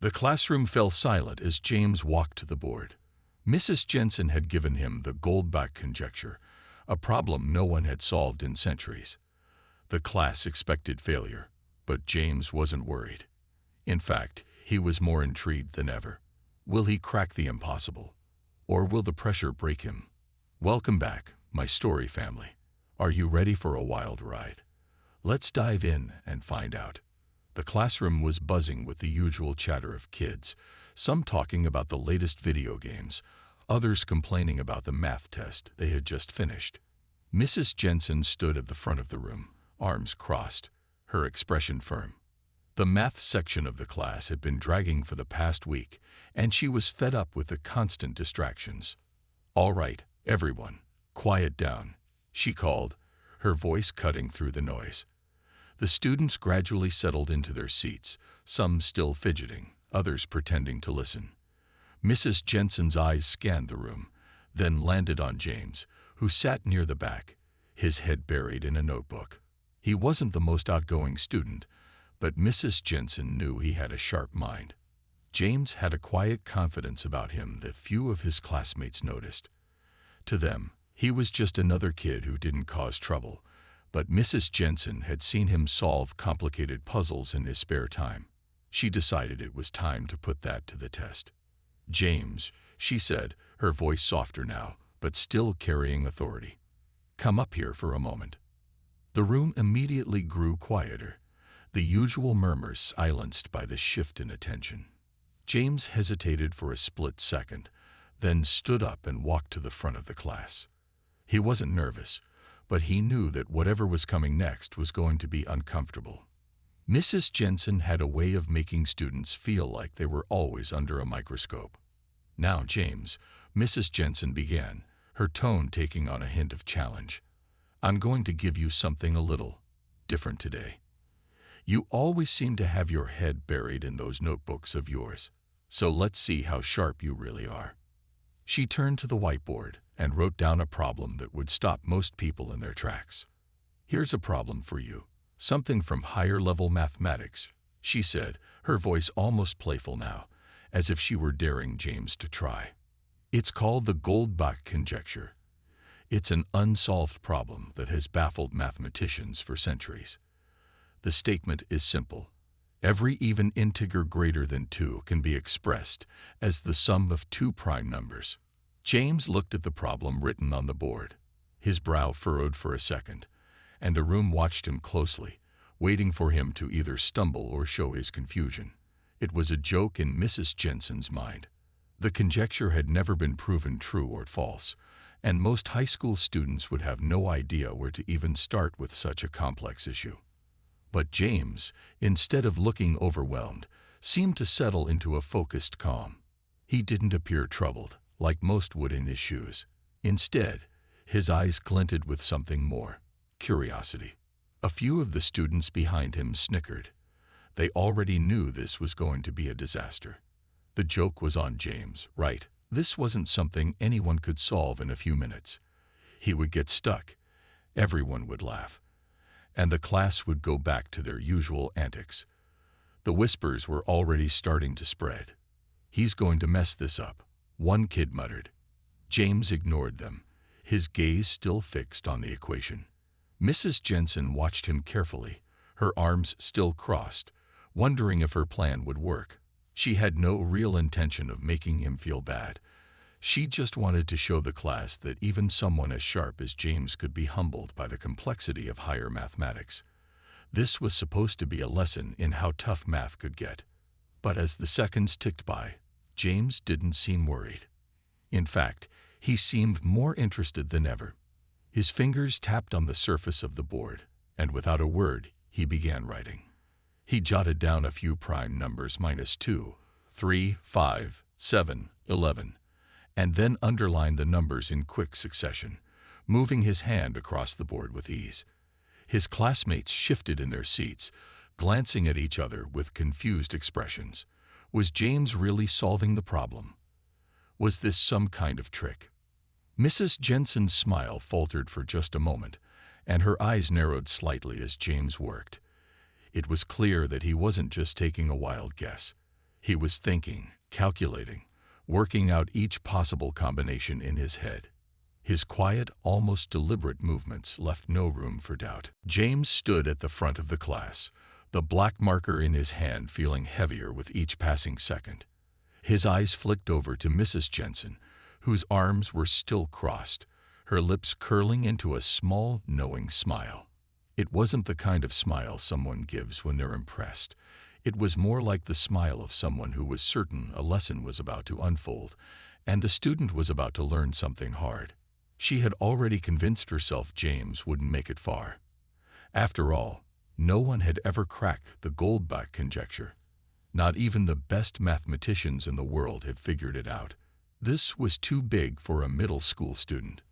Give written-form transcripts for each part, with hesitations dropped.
The classroom fell silent as James walked to the board. Mrs. Jensen had given him the Goldbach conjecture, a problem no one had solved in centuries. The class expected failure, but James wasn't worried. In fact, he was more intrigued than ever. Will he crack the impossible? Or will the pressure break him? Welcome back, my story family. Are you ready for a wild ride? Let's dive in and find out. The classroom was buzzing with the usual chatter of kids, some talking about the latest video games, others complaining about the math test they had just finished. Mrs. Jensen stood at the front of the room, arms crossed, her expression firm. The math section of the class had been dragging for the past week, and she was fed up with the constant distractions. "All right, everyone, quiet down," she called, her voice cutting through the noise. The students gradually settled into their seats, some still fidgeting, others pretending to listen. Mrs. Jensen's eyes scanned the room, then landed on James, who sat near the back, his head buried in a notebook. He wasn't the most outgoing student, but Mrs. Jensen knew he had a sharp mind. James had a quiet confidence about him that few of his classmates noticed. To them, he was just another kid who didn't cause trouble, but Mrs. Jensen had seen him solve complicated puzzles in his spare time. She decided it was time to put that to the test. "James," she said, her voice softer now, but still carrying authority. "Come up here for a moment." The room immediately grew quieter, the usual murmurs silenced by the shift in attention. James hesitated for a split second, then stood up and walked to the front of the class. He wasn't nervous, but he knew that whatever was coming next was going to be uncomfortable. Mrs. Jensen had a way of making students feel like they were always under a microscope. "Now, James," Mrs. Jensen began, her tone taking on a hint of challenge, "I'm going to give you something a little different today. You always seem to have your head buried in those notebooks of yours, so let's see how sharp you really are." She turned to the whiteboard and wrote down a problem that would stop most people in their tracks. "Here's a problem for you, something from higher-level mathematics," she said, her voice almost playful now, as if she were daring James to try. "It's called the Goldbach conjecture. It's an unsolved problem that has baffled mathematicians for centuries. The statement is simple. Every even integer greater than 2 can be expressed as the sum of two prime numbers." James looked at the problem written on the board. His brow furrowed for a second, and the room watched him closely, waiting for him to either stumble or show his confusion. It was a joke in Mrs. Jensen's mind. The conjecture had never been proven true or false, and most high school students would have no idea where to even start with such a complex issue. But James, instead of looking overwhelmed, seemed to settle into a focused calm. He didn't appear troubled, like most would in his shoes. Instead, his eyes glinted with something more: curiosity. A few of the students behind him snickered. They already knew this was going to be a disaster. The joke was on James, right? This wasn't something anyone could solve in a few minutes. He would get stuck, everyone would laugh, and the class would go back to their usual antics. The whispers were already starting to spread. "He's going to mess this up," one kid muttered. James ignored them, his gaze still fixed on the equation. Mrs. Jensen watched him carefully, her arms still crossed, wondering if her plan would work. She had no real intention of making him feel bad. She just wanted to show the class that even someone as sharp as James could be humbled by the complexity of higher mathematics. This was supposed to be a lesson in how tough math could get. But as the seconds ticked by, James didn't seem worried. In fact, he seemed more interested than ever. His fingers tapped on the surface of the board, and without a word, he began writing. He jotted down a few prime numbers: -2, 3, 5, 7, 11, and then underlined the numbers in quick succession, moving his hand across the board with ease. His classmates shifted in their seats, glancing at each other with confused expressions. Was James really solving the problem? Was this some kind of trick? Mrs. Jensen's smile faltered for just a moment, and her eyes narrowed slightly as James worked. It was clear that he wasn't just taking a wild guess. He was thinking, calculating, working out each possible combination in his head. His quiet, almost deliberate movements left no room for doubt. James stood at the front of the class, the black marker in his hand feeling heavier with each passing second. His eyes flicked over to Mrs. Jensen, whose arms were still crossed, her lips curling into a small, knowing smile. It wasn't the kind of smile someone gives when they're impressed. It was more like the smile of someone who was certain a lesson was about to unfold, and the student was about to learn something hard. She had already convinced herself James wouldn't make it far. After all, no one had ever cracked the Goldbach conjecture. Not even the best mathematicians in the world had figured it out. This was too big for a middle school student.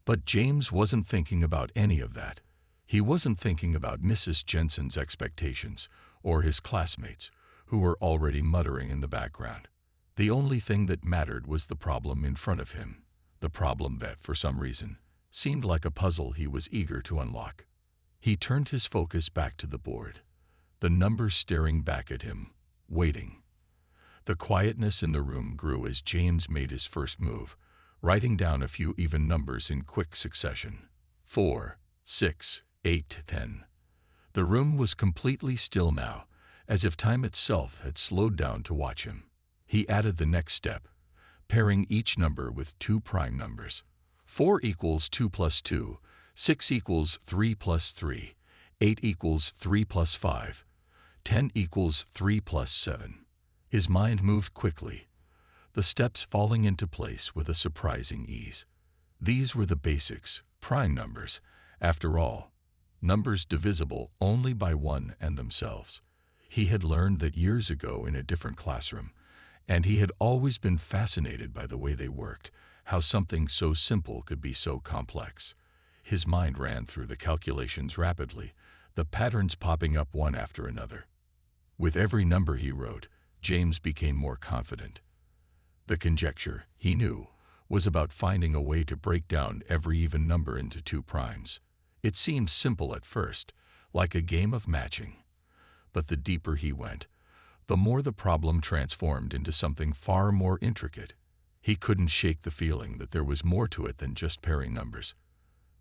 But James wasn't thinking about any of that. He wasn't thinking about Mrs. Jensen's expectations or his classmates, who were already muttering in the background. The only thing that mattered was the problem in front of him, the problem that, for some reason, seemed like a puzzle he was eager to unlock. He turned his focus back to the board, the numbers staring back at him, waiting. The quietness in the room grew as James made his first move, writing down a few even numbers in quick succession. 4, 6, 8, 10. The room was completely still now, as if time itself had slowed down to watch him. He added the next step, pairing each number with two prime numbers. 4 equals 2 plus 2, 6 equals 3 plus 3, 8 equals 3 plus 5, 10 equals 3 plus 7. His mind moved quickly, the steps falling into place with a surprising ease. These were the basics, prime numbers, after all, numbers divisible only by 1 and themselves. He had learned that years ago in a different classroom, and he had always been fascinated by the way they worked, how something so simple could be so complex. His mind ran through the calculations rapidly, the patterns popping up one after another. With every number he wrote, James became more confident. The conjecture, he knew, was about finding a way to break down every even number into two primes. It seemed simple at first, like a game of matching. But the deeper he went, the more the problem transformed into something far more intricate. He couldn't shake the feeling that there was more to it than just pairing numbers.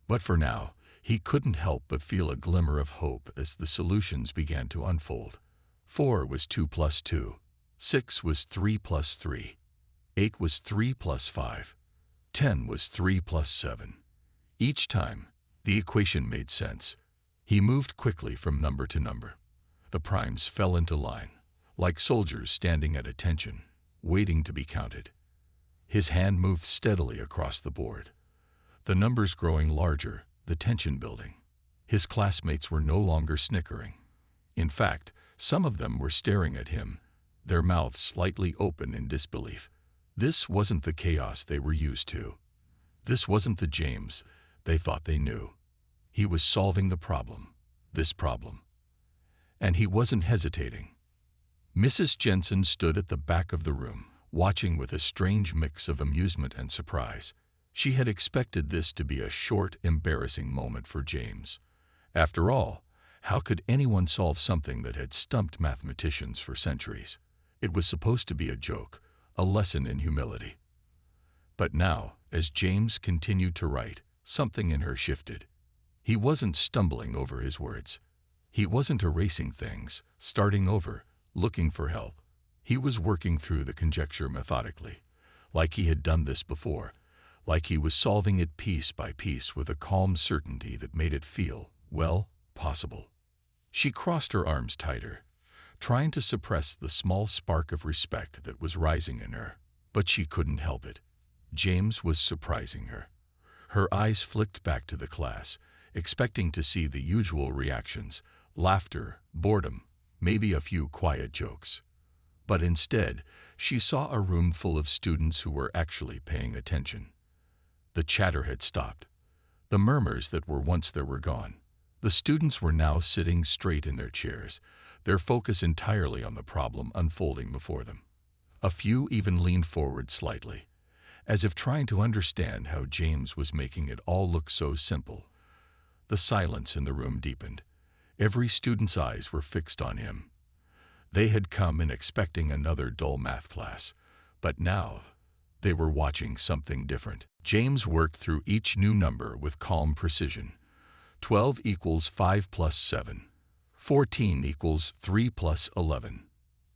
But for now, he couldn't help but feel a glimmer of hope as the solutions began to unfold. 4 was 2 plus 2. 6 was 3 plus 3. 8 was 3 plus 5. 10 was 3 plus 7. Each time, the equation made sense. He moved quickly from number to number. The primes fell into line, like soldiers standing at attention, waiting to be counted. His hand moved steadily across the board, the numbers growing larger, the tension building. His classmates were no longer snickering. In fact, some of them were staring at him, their mouths slightly open in disbelief. This wasn't the chaos they were used to. This wasn't the James they thought they knew. He was solving the problem, this problem. And he wasn't hesitating. Mrs. Jensen stood at the back of the room, watching with a strange mix of amusement and surprise. She had expected this to be a short, embarrassing moment for James. After all, how could anyone solve something that had stumped mathematicians for centuries? It was supposed to be a joke, a lesson in humility. But now, as James continued to write, something in her shifted. He wasn't stumbling over his words. He wasn't erasing things, starting over, looking for help. He was working through the conjecture methodically, like he had done this before, like he was solving it piece by piece with a calm certainty that made it feel, well, possible. She crossed her arms tighter, trying to suppress the small spark of respect that was rising in her. But she couldn't help it. James was surprising her. Her eyes flicked back to the class, expecting to see the usual reactions, laughter, boredom, maybe a few quiet jokes. But instead, she saw a room full of students who were actually paying attention. The chatter had stopped. The murmurs that were once there were gone. The students were now sitting straight in their chairs, their focus entirely on the problem unfolding before them. A few even leaned forward slightly, as if trying to understand how James was making it all look so simple. The silence in the room deepened. Every student's eyes were fixed on him. They had come in expecting another dull math class, but now they were watching something different. James worked through each new number with calm precision. 12 equals 5 plus 7. 14 equals 3 plus 11.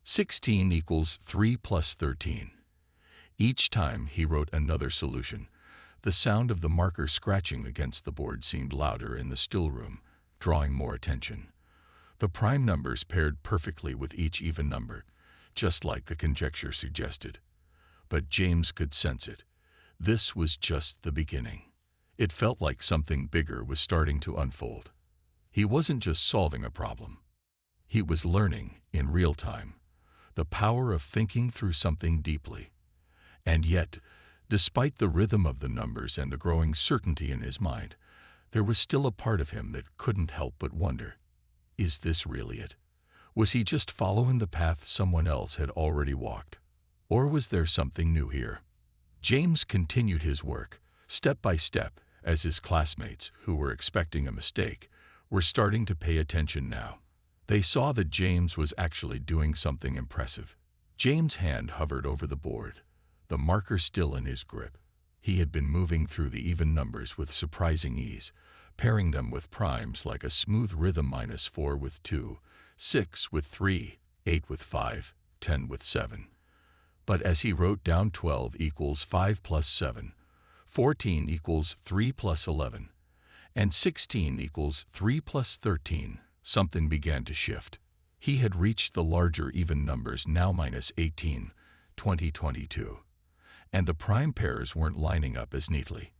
16 equals 3 plus 13. Each time he wrote another solution. The sound of the marker scratching against the board seemed louder in the still room, drawing more attention. The prime numbers paired perfectly with each even number, just like the conjecture suggested. But James could sense it. This was just the beginning. It felt like something bigger was starting to unfold. He wasn't just solving a problem. He was learning, in real time, the power of thinking through something deeply. And yet, despite the rhythm of the numbers and the growing certainty in his mind, there was still a part of him that couldn't help but wonder, is this really it? Was he just following the path someone else had already walked? Or was there something new here? James continued his work, step by step, as his classmates, who were expecting a mistake, were starting to pay attention now. They saw that James was actually doing something impressive. James' hand hovered over the board, the marker still in his grip. He had been moving through the even numbers with surprising ease, pairing them with primes like a smooth rhythm: -4 with 2, 6 with 3, 8 with 5, 10 with 7. But as he wrote down 12 equals 5 plus 7, 14 equals 3 plus 11, and 16 equals 3 plus 13, something began to shift. He had reached the larger even numbers, now -18, 20, 22. And the prime pairs weren't lining up as neatly.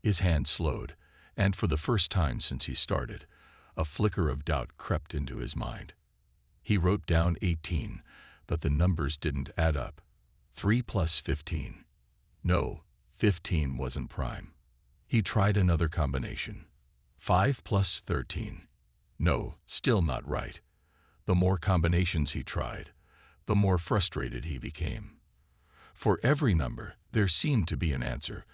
His hand slowed, and for the first time since he started, a flicker of doubt crept into his mind. He wrote down 18, but the numbers didn't add up. 3 plus 15. No, 15 wasn't prime. He tried another combination. 5 plus 13. No, still not right. The more combinations he tried, the more frustrated he became. For every number, there seemed to be an answer,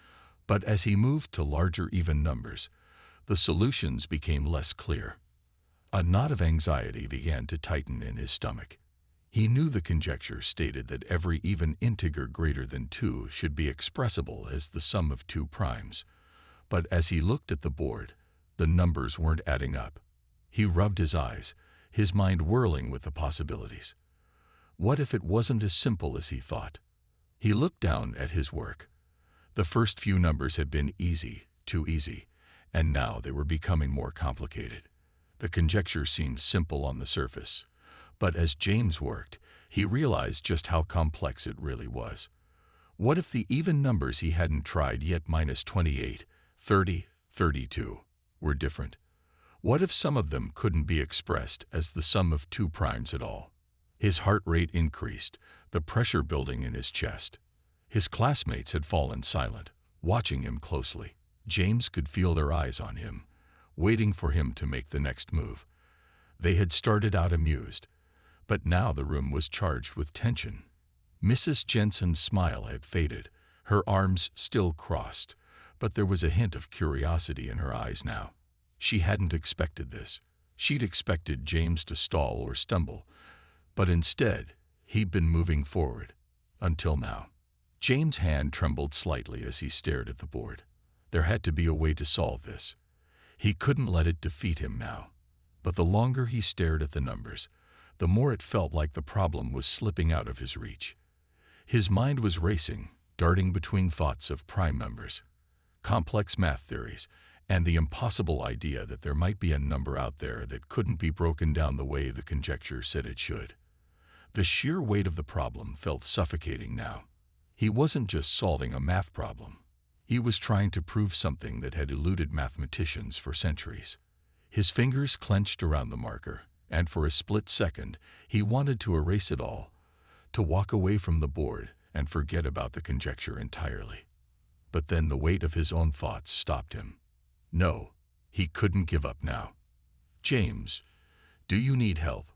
but as he moved to larger even numbers, the solutions became less clear. A knot of anxiety began to tighten in his stomach. He knew the conjecture stated that every even integer greater than 2 should be expressible as the sum of two primes. But as he looked at the board, the numbers weren't adding up. He rubbed his eyes, his mind whirling with the possibilities. What if it wasn't as simple as he thought? He looked down at his work. The first few numbers had been easy, too easy, and now they were becoming more complicated. The conjecture seemed simple on the surface, but as James worked, he realized just how complex it really was. What if the even numbers he hadn't tried yet, -28, 30, 32, were different? What if some of them couldn't be expressed as the sum of two primes at all? His heart rate increased, the pressure building in his chest. His classmates had fallen silent, watching him closely. James could feel their eyes on him, waiting for him to make the next move. They had started out amused, but now the room was charged with tension. Mrs. Jensen's smile had faded, her arms still crossed, but there was a hint of curiosity in her eyes now. She hadn't expected this. She'd expected James to stall or stumble, but instead, he'd been moving forward, until now. James' hand trembled slightly as he stared at the board. There had to be a way to solve this. He couldn't let it defeat him now. But the longer he stared at the numbers, the more it felt like the problem was slipping out of his reach. His mind was racing, darting between thoughts of prime numbers, complex math theories, and the impossible idea that there might be a number out there that couldn't be broken down the way the conjecture said it should. The sheer weight of the problem felt suffocating now. He wasn't just solving a math problem. He was trying to prove something that had eluded mathematicians for centuries. His fingers clenched around the marker, and for a split second, he wanted to erase it all, to walk away from the board and forget about the conjecture entirely. But then the weight of his own thoughts stopped him. No, he couldn't give up now. "James, do you need help?"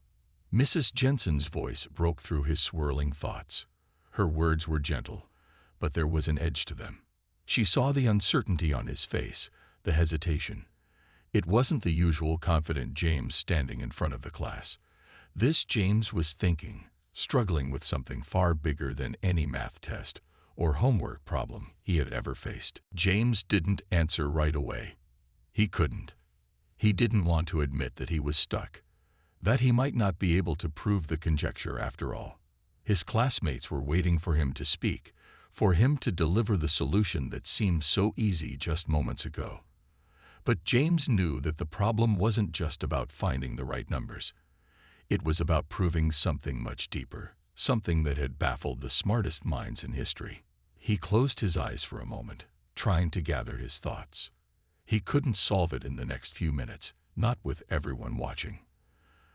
Mrs. Jensen's voice broke through his swirling thoughts. Her words were gentle, but there was an edge to them. She saw the uncertainty on his face, the hesitation. It wasn't the usual confident James standing in front of the class. This James was thinking, struggling with something far bigger than any math test or homework problem he had ever faced. James didn't answer right away. He couldn't. He didn't want to admit that he was stuck, that he might not be able to prove the conjecture after all. His classmates were waiting for him to speak, for him to deliver the solution that seemed so easy just moments ago. But James knew that the problem wasn't just about finding the right numbers. It was about proving something much deeper, something that had baffled the smartest minds in history. He closed his eyes for a moment, trying to gather his thoughts. He couldn't solve it in the next few minutes, not with everyone watching.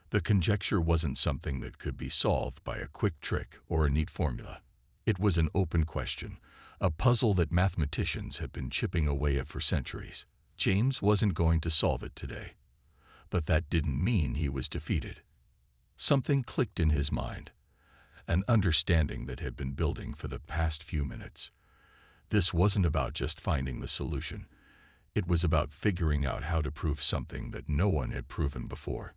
The conjecture wasn't something that could be solved by a quick trick or a neat formula. It was an open question, a puzzle that mathematicians had been chipping away at for centuries. James wasn't going to solve it today. But that didn't mean he was defeated. Something clicked in his mind, an understanding that had been building for the past few minutes. This wasn't about just finding the solution. It was about figuring out how to prove something that no one had proven before.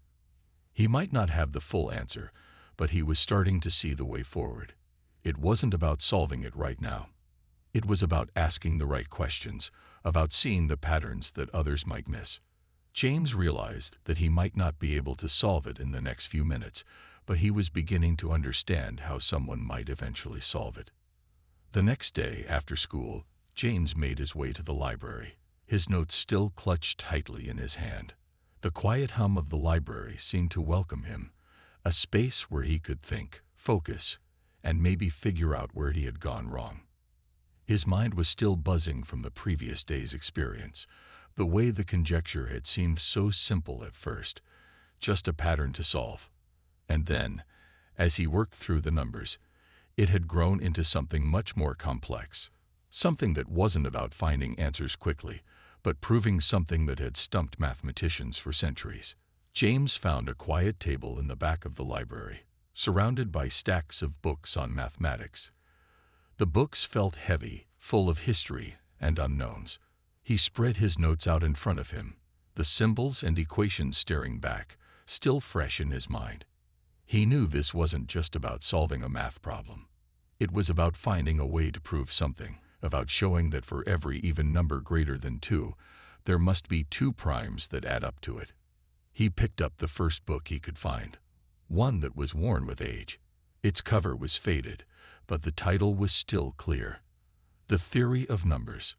He might not have the full answer, but he was starting to see the way forward. It wasn't about solving it right now. It was about asking the right questions, about seeing the patterns that others might miss. James realized that he might not be able to solve it in the next few minutes, but he was beginning to understand how someone might eventually solve it. The next day, after school, James made his way to the library, his notes still clutched tightly in his hand. The quiet hum of the library seemed to welcome him, a space where he could think, focus, and maybe figure out where he had gone wrong. His mind was still buzzing from the previous day's experience, the way the conjecture had seemed so simple at first, just a pattern to solve. And then, as he worked through the numbers, it had grown into something much more complex, something that wasn't about finding answers quickly, but proving something that had stumped mathematicians for centuries. James found a quiet table in the back of the library, surrounded by stacks of books on mathematics. The books felt heavy, full of history and unknowns. He spread his notes out in front of him, the symbols and equations staring back, still fresh in his mind. He knew this wasn't just about solving a math problem. It was about finding a way to prove something, about showing that for every even number greater than 2, there must be 2 primes that add up to it. He picked up the first book he could find, one that was worn with age. Its cover was faded, but the title was still clear. The Theory of Numbers.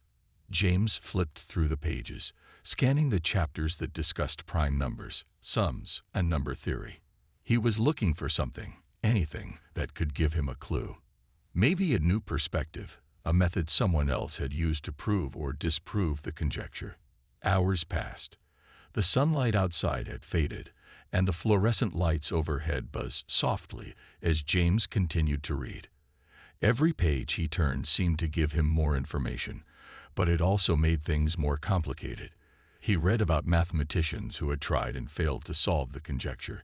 James flipped through the pages, scanning the chapters that discussed prime numbers, sums, and number theory. He was looking for something, anything, that could give him a clue. Maybe a new perspective, a method someone else had used to prove or disprove the conjecture. Hours passed. The sunlight outside had faded, and the fluorescent lights overhead buzzed softly as James continued to read. Every page he turned seemed to give him more information, but it also made things more complicated. He read about mathematicians who had tried and failed to solve the conjecture,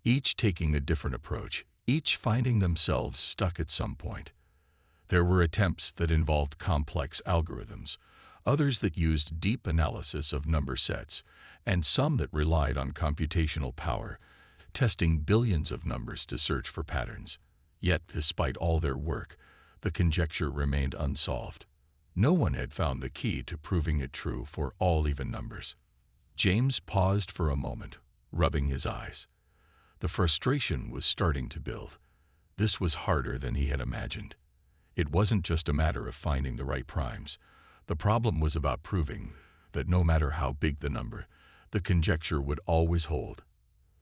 each taking a different approach, each finding themselves stuck at some point. There were attempts that involved complex algorithms, others that used deep analysis of number sets, and some that relied on computational power, testing billions of numbers to search for patterns. Yet, despite all their work, the conjecture remained unsolved. No one had found the key to proving it true for all even numbers. James paused for a moment, rubbing his eyes. The frustration was starting to build. This was harder than he had imagined. It wasn't just a matter of finding the right primes. The problem was about proving that no matter how big the number, the conjecture would always hold.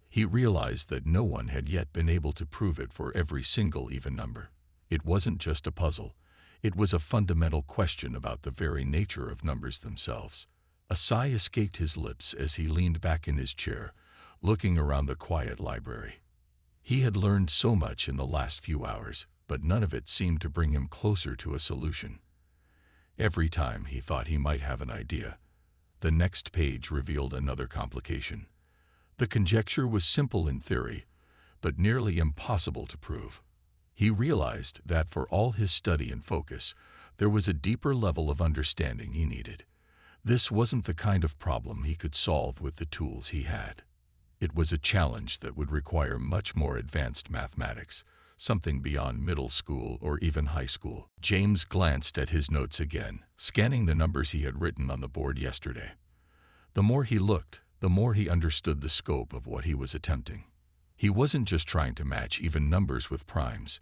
He realized that no one had yet been able to prove it for every single even number. It wasn't just a puzzle. It was a fundamental question about the very nature of numbers themselves. A sigh escaped his lips as he leaned back in his chair, looking around the quiet library. He had learned so much in the last few hours, but none of it seemed to bring him closer to a solution. Every time he thought he might have an idea, the next page revealed another complication. The conjecture was simple in theory, but nearly impossible to prove. He realized that for all his study and focus, there was a deeper level of understanding he needed. This wasn't the kind of problem he could solve with the tools he had. It was a challenge that would require much more advanced mathematics, something beyond middle school or even high school. James glanced at his notes again, scanning the numbers he had written on the board yesterday. The more he looked, the more he understood the scope of what he was attempting. He wasn't just trying to match even numbers with primes.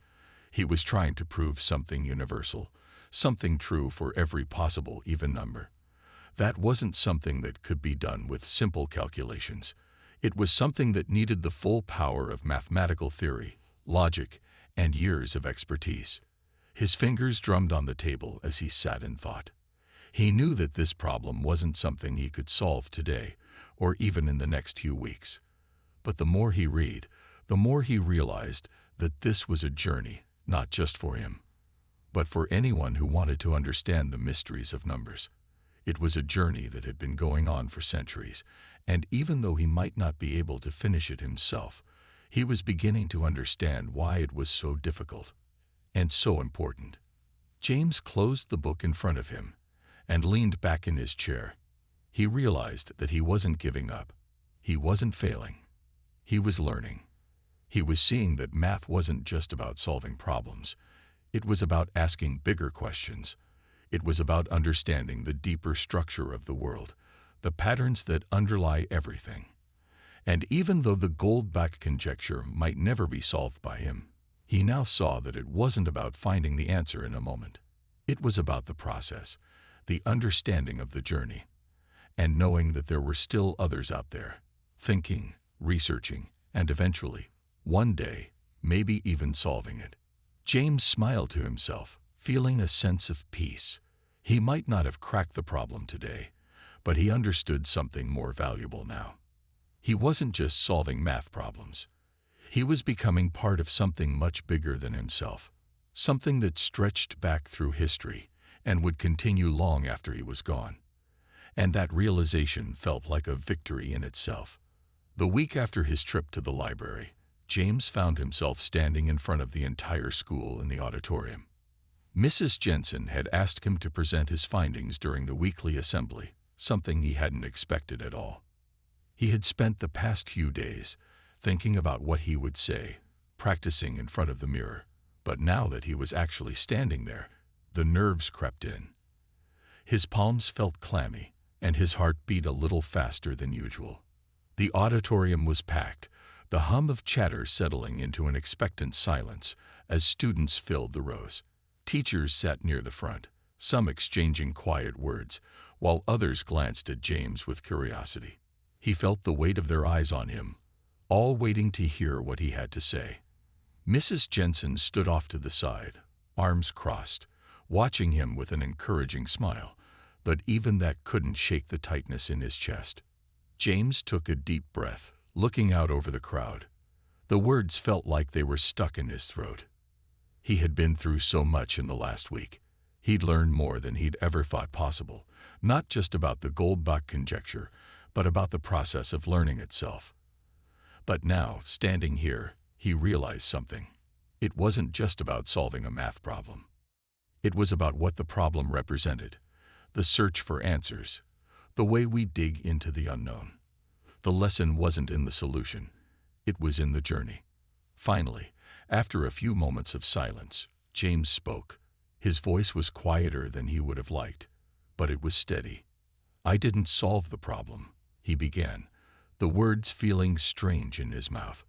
He was trying to prove something universal, something true for every possible even number. That wasn't something that could be done with simple calculations. It was something that needed the full power of mathematical theory, logic, and years of expertise. His fingers drummed on the table as he sat and thought. He knew that this problem wasn't something he could solve today, or even in the next few weeks. But the more he read, the more he realized that this was a journey, not just for him, but for anyone who wanted to understand the mysteries of numbers. It was a journey that had been going on for centuries, and even though he might not be able to finish it himself, he was beginning to understand why it was so difficult and so important. James closed the book in front of him and leaned back in his chair. He realized that he wasn't giving up. He wasn't failing. He was learning. He was seeing that math wasn't just about solving problems. It was about asking bigger questions. It was about understanding the deeper structure of the world, the patterns that underlie everything. And even though the Goldbach conjecture might never be solved by him, he now saw that it wasn't about finding the answer in a moment. It was about the process, the understanding of the journey, and knowing that there were still others out there, thinking, researching, and eventually, one day, maybe even solving it. James smiled to himself, feeling a sense of peace. He might not have cracked the problem today, but he understood something more valuable now. He wasn't just solving math problems. He was becoming part of something much bigger than himself, something that stretched back through history and would continue long after he was gone. And that realization felt like a victory in itself. The week after his trip to the library, James found himself standing in front of the entire school in the auditorium. Mrs. Jensen had asked him to present his findings during the weekly assembly, something he hadn't expected at all. He had spent the past few days thinking about what he would say, practicing in front of the mirror, but now that he was actually standing there, the nerves crept in. His palms felt clammy, and his heart beat a little faster than usual. The auditorium was packed, the hum of chatter settling into an expectant silence as students filled the rows. Teachers sat near the front, some exchanging quiet words, while others glanced at James with curiosity. He felt the weight of their eyes on him, all waiting to hear what he had to say. Mrs. Jensen stood off to the side, arms crossed, watching him with an encouraging smile, but even that couldn't shake the tightness in his chest. James took a deep breath, looking out over the crowd. The words felt like they were stuck in his throat. He had been through so much in the last week. He'd learned more than he'd ever thought possible, not just about the Goldbach conjecture, but about the process of learning itself. But now, standing here, he realized something. It wasn't just about solving a math problem. It was about what the problem represented, the search for answers, the way we dig into the unknown. The lesson wasn't in the solution. It was in the journey. Finally, after a few moments of silence, James spoke. His voice was quieter than he would have liked, but it was steady. "I didn't solve the problem," he began, the words feeling strange in his mouth.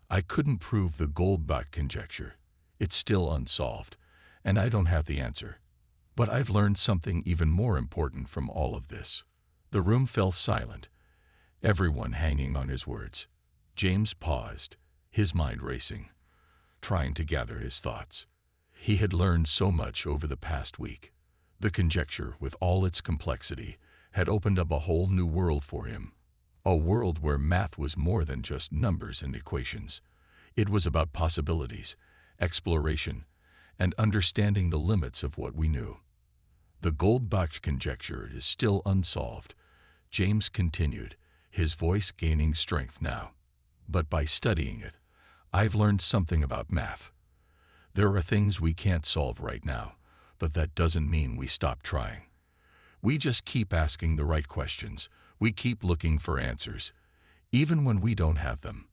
"I couldn't prove the Goldbach conjecture. It's still unsolved, and I don't have the answer. But I've learned something even more important from all of this." The room fell silent, everyone hanging on his words. James paused, his mind racing, trying to gather his thoughts. He had learned so much over the past week. The conjecture, with all its complexity, had opened up a whole new world for him. A world where math was more than just numbers and equations. It was about possibilities, exploration, and understanding the limits of what we knew. "The Goldbach conjecture is still unsolved," James continued, his voice gaining strength now. "But by studying it, I've learned something about math. There are things we can't solve right now, but that doesn't mean we stop trying. We just keep asking the right questions. We keep looking for answers. even when we don't have them.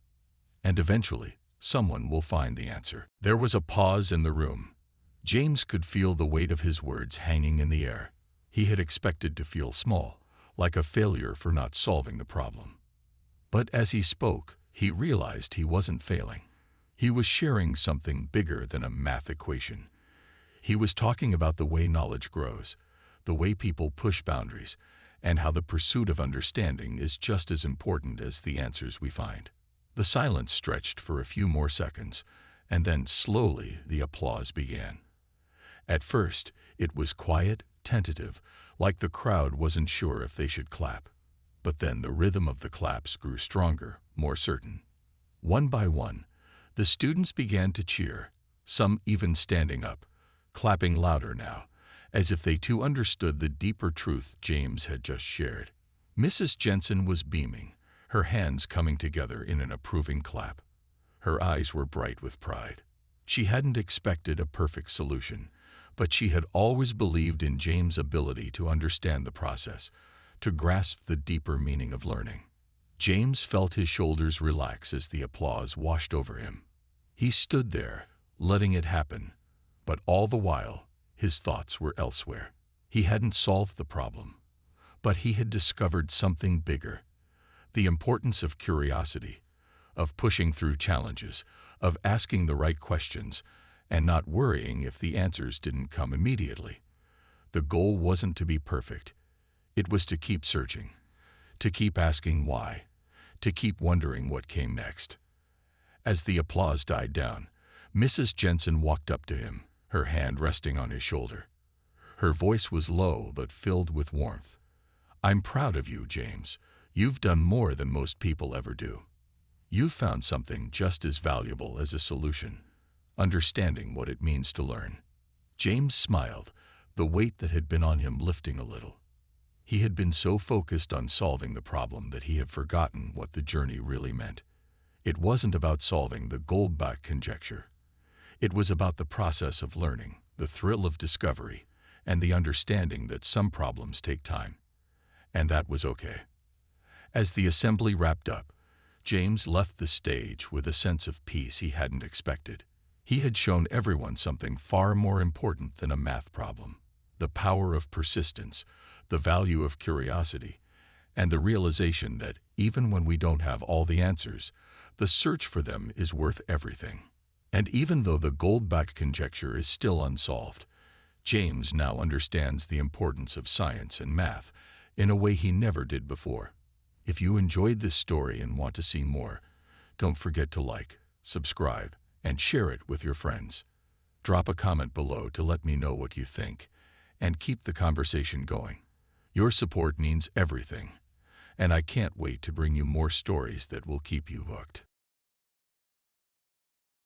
And eventually, someone will find the answer. There was a pause in the room. James could feel the weight of his words hanging in the air. He had expected to feel small, like a failure for not solving the problem. But as he spoke, he realized he wasn't failing. He was sharing something bigger than a math equation. He was talking about the way knowledge grows, the way people push boundaries, and how the pursuit of understanding is just as important as the answers we find. The silence stretched for a few more seconds, and then slowly the applause began. At first, it was quiet, tentative, like the crowd wasn't sure if they should clap. But then the rhythm of the claps grew stronger, more certain. One by one, the students began to cheer, some even standing up, clapping louder now, as if they too understood the deeper truth James had just shared. Mrs. Jensen was beaming, her hands coming together in an approving clap. Her eyes were bright with pride. She hadn't expected a perfect solution, but she had always believed in James' ability to understand the process, to grasp the deeper meaning of learning. James felt his shoulders relax as the applause washed over him. He stood there, letting it happen, but all the while, his thoughts were elsewhere. He hadn't solved the problem, but he had discovered something bigger: the importance of curiosity, of pushing through challenges, of asking the right questions, and not worrying if the answers didn't come immediately. The goal wasn't to be perfect. It was to keep searching, to keep asking why, to keep wondering what came next. As the applause died down, Mrs. Jensen walked up to him, her hand resting on his shoulder. Her voice was low but filled with warmth. "I'm proud of you, James. You've done more than most people ever do. You've found something just as valuable as a solution: understanding what it means to learn." James smiled, the weight that had been on him lifting a little. He had been so focused on solving the problem that he had forgotten what the journey really meant. It wasn't about solving the Goldbach conjecture. It was about the process of learning, the thrill of discovery, and the understanding that some problems take time. And that was okay. As the assembly wrapped up, James left the stage with a sense of peace he hadn't expected. He had shown everyone something far more important than a math problem: the power of persistence, the value of curiosity, and the realization that even when we don't have all the answers, the search for them is worth everything. And even though the Goldbach conjecture is still unsolved, James now understands the importance of science and math in a way he never did before. If you enjoyed this story and want to see more, don't forget to like, subscribe, and share it with your friends. Drop a comment below to let me know what you think, and keep the conversation going. Your support means everything, and I can't wait to bring you more stories that will keep you hooked.